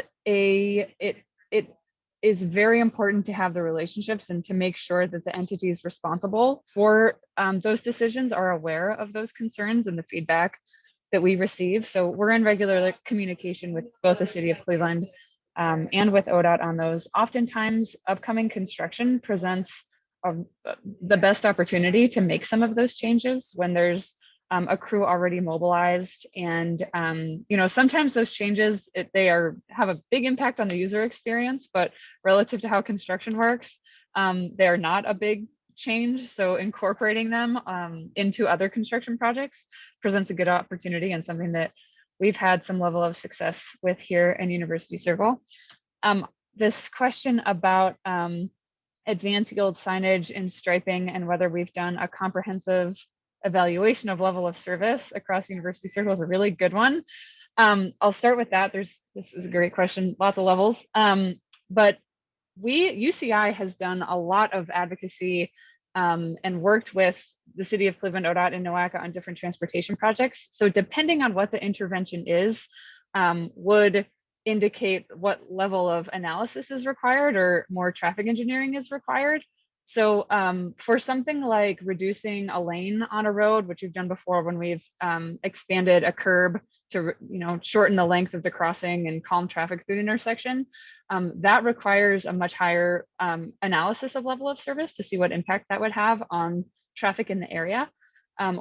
very important to have the relationships and to make sure that the entities responsible for those decisions are aware of those concerns and the feedback that we receive. So we're in regular communication with both the city of Cleveland and with ODOT on those. Oftentimes, upcoming construction presents the best opportunity to make some of those changes when there's a crew already mobilized. And sometimes those changes, have a big impact on the user experience, but relative to how construction works, they're not a big change. So incorporating them into other construction projects presents a good opportunity and something that we've had some level of success with here in University Circle. This question about advanced yield signage and striping and whether we've done a comprehensive evaluation of level of service across University Circle is a really good one. I'll start with that. This is a great question, lots of levels. But UCI has done a lot of advocacy and worked with the city of Cleveland, ODOT, and NOACA on different transportation projects. So depending on what the intervention is, would indicate what level of analysis is required or more traffic engineering is required. So for something like reducing a lane on a road, which we've done before when we've expanded a curb to shorten the length of the crossing and calm traffic through the intersection, that requires a much higher analysis of level of service to see what impact that would have on traffic in the area.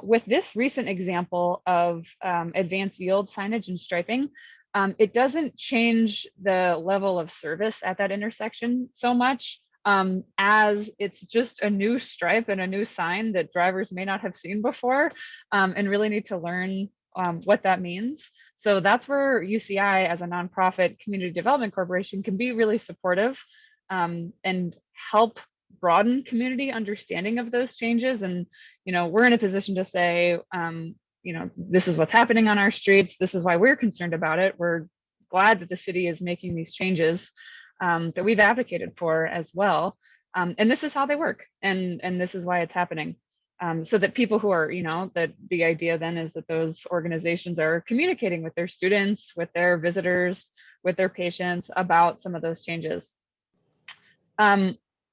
With this recent example of advanced yield signage and striping, it doesn't change the level of service at that intersection so much as it's just a new stripe and a new sign that drivers may not have seen before and really need to learn what that means. So that's where UCI as a nonprofit community development corporation can be really supportive and help broaden community understanding of those changes. And, we're in a position to say, this is what's happening on our streets. This is why we're concerned about it. We're glad that the city is making these changes that we've advocated for as well. And this is how they work. And this is why it's happening. So that people who are, that the idea then is that those organizations are communicating with their students, with their visitors, with their patients about some of those changes.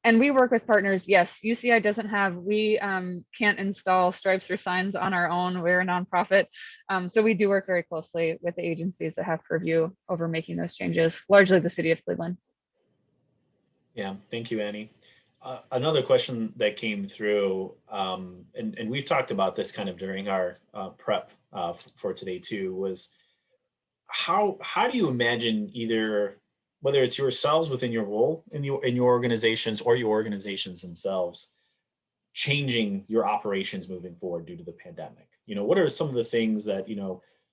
And we work with partners. Yes, UCI doesn't have, we can't install stripes or signs on our own. We're a nonprofit. So we do work very closely with the agencies that have purview over making those changes, largely the city of Cleveland. Yeah, thank you, Annie. Another question that came through, and we've talked about this kind of during our prep for today too, was how do you imagine either, whether it's yourselves within your role in your organizations or your organizations themselves, changing your operations moving forward due to the pandemic? What are some of the things that,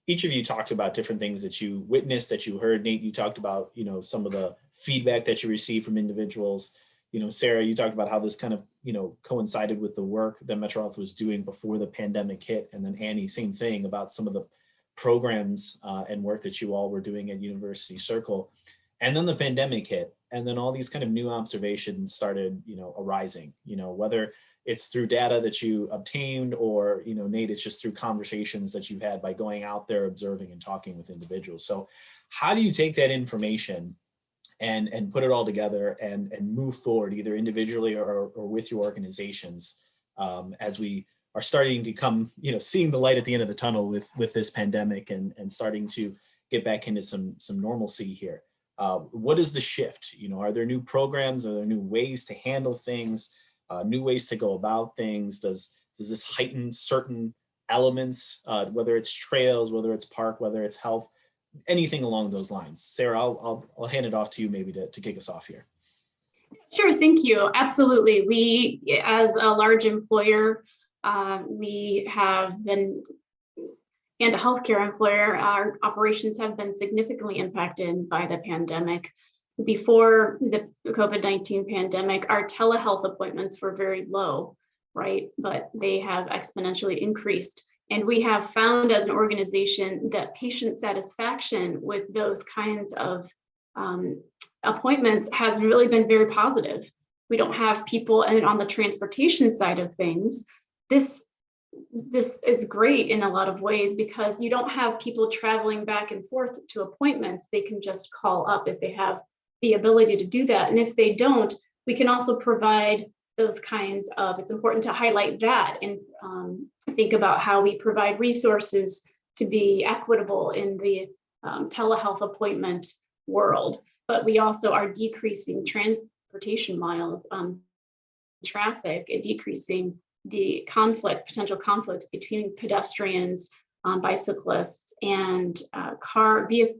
each of you talked about different things that you witnessed, that you heard. Nate, you talked about, some of the feedback that you received from individuals. Sarah, you talked about how this kind of, coincided with the work that MetroHealth was doing before the pandemic hit. And then Annie, same thing about some of the programs and work that you all were doing at University Circle. And then the pandemic hit. And then all these kind of new observations started, arising, whether it's through data that you obtained or, Nate, it's just through conversations that you've had by going out there, observing and talking with individuals. So how do you take that information and put it all together and move forward either individually or with your organizations as we are starting to come, seeing the light at the end of the tunnel with this pandemic and starting to get back into some normalcy here? What is the shift? Are there new programs? Are there new ways to handle things? New ways to go about things? Does this heighten certain elements, whether it's trails, whether it's park, whether it's health, anything along those lines? Sarah, I'll hand it off to you maybe to kick us off here. Sure, thank you. Absolutely. We, as a large employer, we have been, and a healthcare employer, our operations have been significantly impacted by the pandemic. Before the COVID-19 pandemic, our telehealth appointments were very low, right? But they have exponentially increased. And we have found as an organization that patient satisfaction with those kinds of appointments has really been very positive. We don't have people, and on the transportation side of things, this is great in a lot of ways because you don't have people traveling back and forth to appointments. They can just call up if they have the ability to do that. And if they don't, we can also provide those kinds of, it's important to highlight that and think about how we provide resources to be equitable in the telehealth appointment world. But we also are decreasing transportation miles, traffic, and decreasing the potential conflicts between pedestrians, bicyclists, and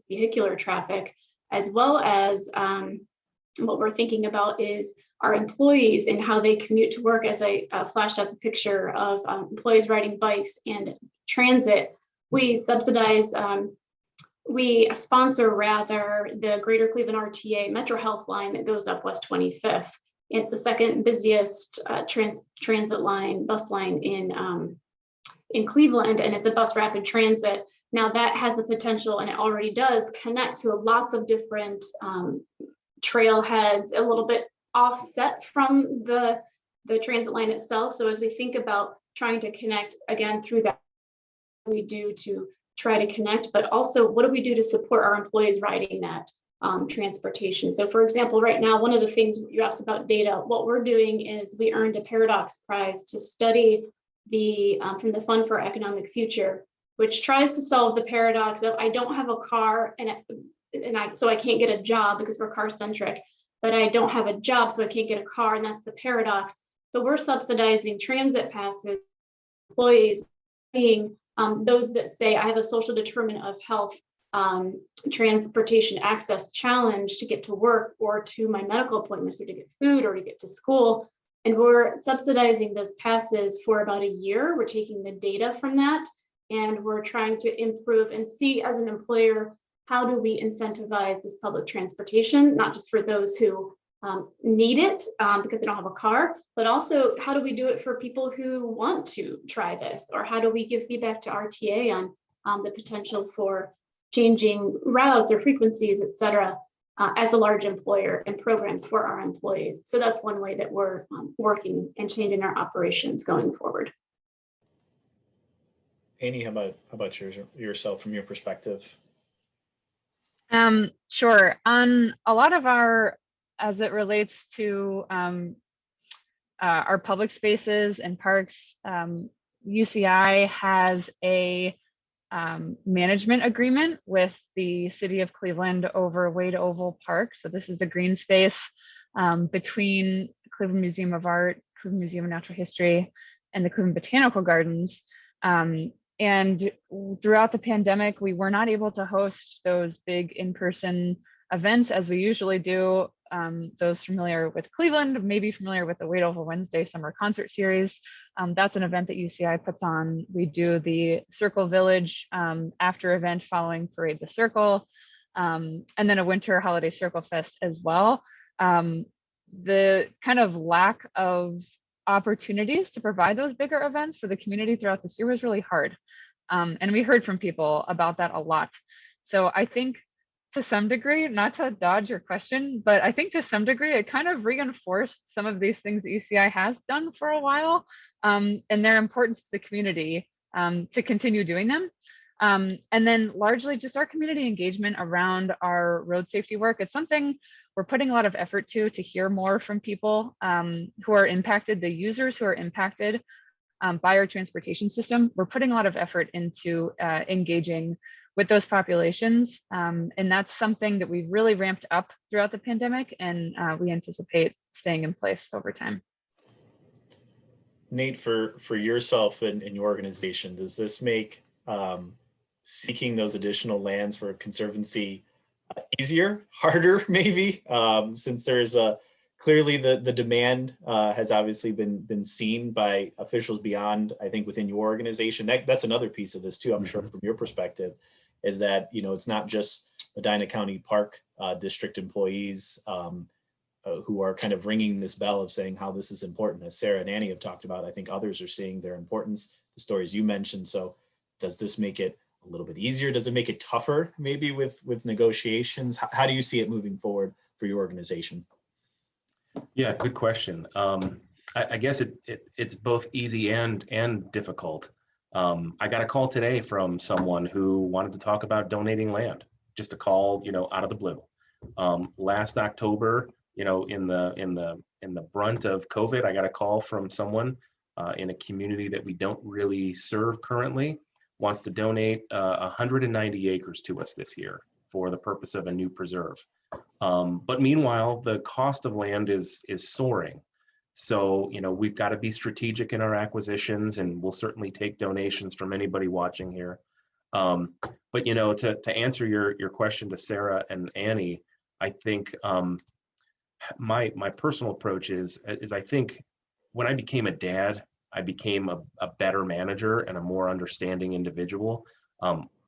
vehicular traffic, as well as what we're thinking about is our employees and how they commute to work. As I flashed up a picture of employees riding bikes and transit, we subsidize, we sponsor rather the Greater Cleveland RTA MetroHealth line that goes up West 25th. It's the second busiest transit line, bus line in Cleveland, and it's a bus rapid transit. Now that has the potential, and it already does, connect to lots of different trailheads, a little bit offset from the transit line itself. So as we think about trying to connect again through that, we do to try to connect, but also what do we do to support our employees riding that transportation. So for example, right now, one of the things you asked about data, what we're doing is we earned a Paradox Prize to study the from the Fund for Economic Future, which tries to solve the paradox of I don't have a car so I can't get a job because we're car centric, but I don't have a job so I can't get a car, and that's the paradox. So we're subsidizing transit passes, employees being those that say I have a social determinant of health transportation access challenge to get to work or to my medical appointments or to get food or to get to school. And we're subsidizing those passes for about a year. We're taking the data from that and we're trying to improve and see as an employer, how do we incentivize this public transportation, not just for those who need it because they don't have a car, but also how do we do it for people who want to try this, or how do we give feedback to RTA on the potential for changing routes or frequencies, et cetera, as a large employer and programs for our employees. So that's one way that we're working and changing our operations going forward. Annie, how about yourself from your perspective? Sure. On a lot of our, as it relates to our public spaces and parks, UCI has a management agreement with the city of Cleveland over Wade Oval Park. So this is a green space between Cleveland Museum of Art, Cleveland Museum of Natural History, and the Cleveland Botanical Gardens. And throughout the pandemic, we were not able to host those big in-person events as we usually do. Those familiar with Cleveland may be familiar with the Wade Oval Wednesday Summer Concert Series. That's an event that UCI puts on. We do the Circle Village after event following Parade the Circle, and then a Winter Holiday Circle Fest as well. The kind of lack of opportunities to provide those bigger events for the community throughout this year was really hard. And we heard from people about that a lot. So I think to some degree, not to dodge your question, but I think to some degree, it kind of reinforced some of these things that UCI has done for a while and their importance to the community to continue doing them. And then largely just our community engagement around our road safety work. It's something we're putting a lot of effort to hear more from people who are impacted, the users who are impacted by our transportation system. We're putting a lot of effort into engaging with those populations. And that's something that we've really ramped up throughout the pandemic, and we anticipate staying in place over time. Nate, for yourself and your organization, does this make seeking those additional lands for conservancy easier, harder, maybe, since there's clearly the demand has obviously been seen by officials beyond, I think, within your organization. That's another piece of this too, I'm sure, from your perspective, is that, you know, it's not just Medina County Park District employees who are kind of ringing this bell of saying how this is important. As Sarah and Annie have talked about, I think others are seeing their importance, the stories you mentioned. So does this make it a little bit easier? Does it make it tougher maybe with negotiations? How do you see it moving forward for your organization? Yeah, good question. I guess it's both easy and difficult. I got a call today from someone who wanted to talk about donating land, just a call, out of the blue. Last October, in the brunt of COVID, I got a call from someone in a community that we don't really serve currently, wants to donate 190 acres to us this year for the purpose of a new preserve. But meanwhile, the cost of land is soaring. So, we've got to be strategic in our acquisitions, and we'll certainly take donations from anybody watching here. But, to answer your question to Sarah and Annie, I think my personal approach is I think when I became a dad, I became a better manager and a more understanding individual.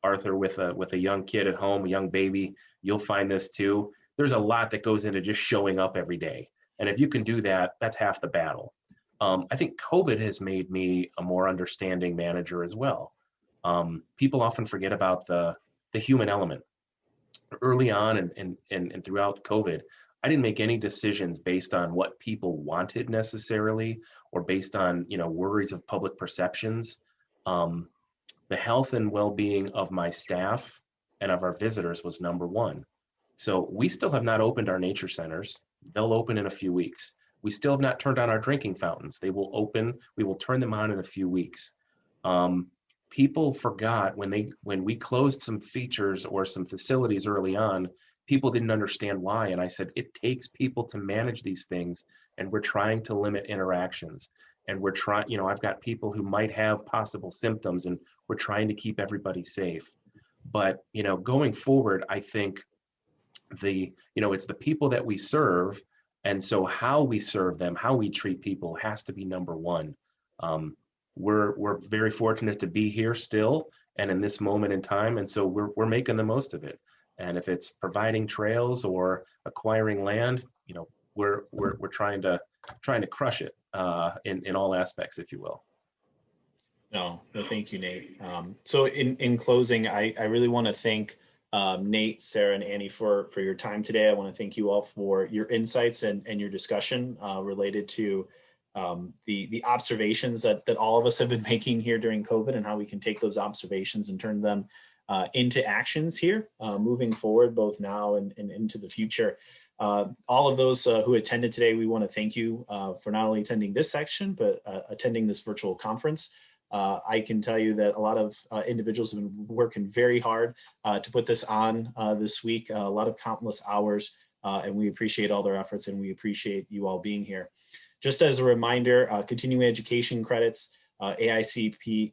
Arthur, with a young kid at home, a young baby, you'll find this too. There's a lot that goes into just showing up every day. And if you can do that, that's half the battle. I think COVID has made me a more understanding manager as well. People often forget about the human element. Early on and throughout COVID, I didn't make any decisions based on what people wanted necessarily, or based on worries of public perceptions. The health and well-being of my staff and of our visitors was number one. So we still have not opened our nature centers. They'll open in a few weeks. We still have not turned on our drinking fountains. They will open. We will turn them on in a few weeks. People forgot when we closed some features or some facilities early on, people didn't understand why. And I said, it takes people to manage these things, and we're trying to limit interactions. And we're trying, I've got people who might have possible symptoms, and we're trying to keep everybody safe. But, going forward, I think it's the people that we serve. And so how we serve them, how we treat people has to be number one. We're very fortunate to be here still and in this moment in time. And so we're making the most of it. And if it's providing trails or acquiring land, we're trying to crush it in all aspects, if you will. No, thank you, Nate. So in closing, I really want to thank Nate, Sarah, and Annie for your time today. I want to thank you all for your insights and your discussion related to the observations that all of us have been making here during COVID, and how we can take those observations and turn them into actions here moving forward, both now and into the future. All of those who attended today, we want to thank you for not only attending this section, but attending this virtual conference. I can tell you that a lot of individuals have been working very hard to put this on this week, a lot of countless hours, and we appreciate all their efforts, and we appreciate you all being here. Just as a reminder, continuing education credits, AICPCM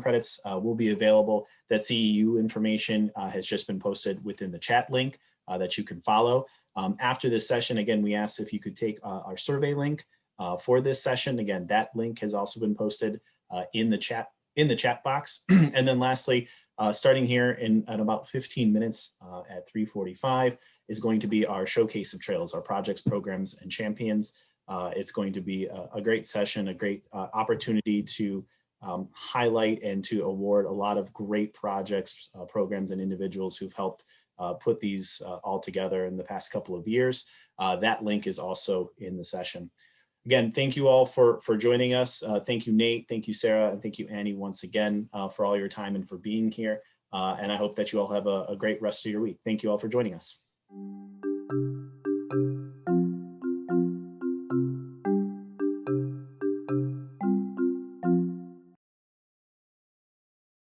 credits will be available. That CEU information has just been posted within the chat link that you can follow. After this session, again, we asked if you could take our survey link for this session. Again, that link has also been posted in the chat box. And then lastly, starting here in about 15 minutes at 3:45 is going to be our showcase of trails, our projects, programs, and champions. It's going to be a great session, a great opportunity to highlight and to award a lot of great projects, programs, and individuals who've helped put these all together in the past couple of years. That link is also in the session. Again, thank you all for joining us. Thank you, Nate. Thank you, Sarah. And thank you, Annie, once again for all your time and for being here. And I hope that you all have a great rest of your week. Thank you all for joining us.